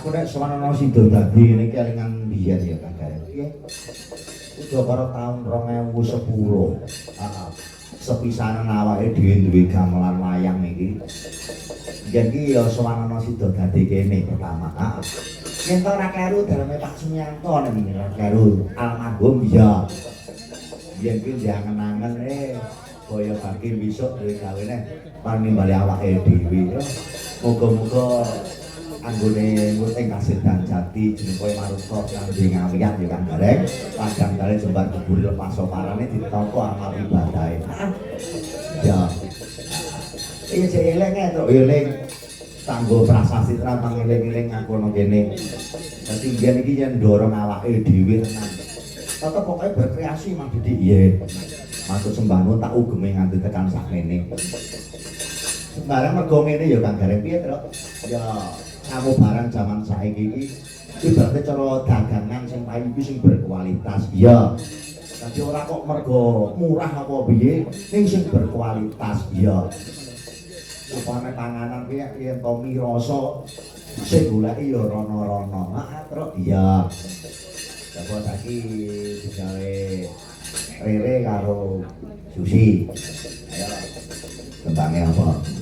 Aku nek sowanana sida dadi ngene iki elingan biyen ya Kang Gareng. Piye? Udah karo taun 2010. Heeh. Sepisanan awake dhewe duwe gamelan wayang iki. Yen iki ya sowanana sida dadi kene pertama. Heeh. Yen ora kleru daleme Pak Sumiyanto nek ora kleru almarhum ya. Yen iki jangan-angen kaya bakir besok duwe gawene pani bali awake dhewe. Muga-muga anggone nguting kasedan jati jeneng kowe maruta kangge ngawiat ya Kang Gareng padang kali jembar kubur lepas soparane ditampa amal ibadahe ya iya sik eling to eling kanggo prasasti tenan pangeling-eling ngakono kene dadi yen iki yen ndorong awake dhewe tenan tetep pokoke berkreasi Mang Didik iya maksud sembahmu tak ugeme nganti tekan sakmene sembarang mergo ngene ya Kang Gareng piye to ya kamu barang zaman saiki iki ibaratnya cara dagangan sing payu iki sing berkualitas iya tapi ora kok mergo murah apa piye ning sing berkualitas iya upane panganan ki yen to mirasa sing goleki ya rono-rono terus iya coba saiki digawe rere karo sushi ayo kembangnya apa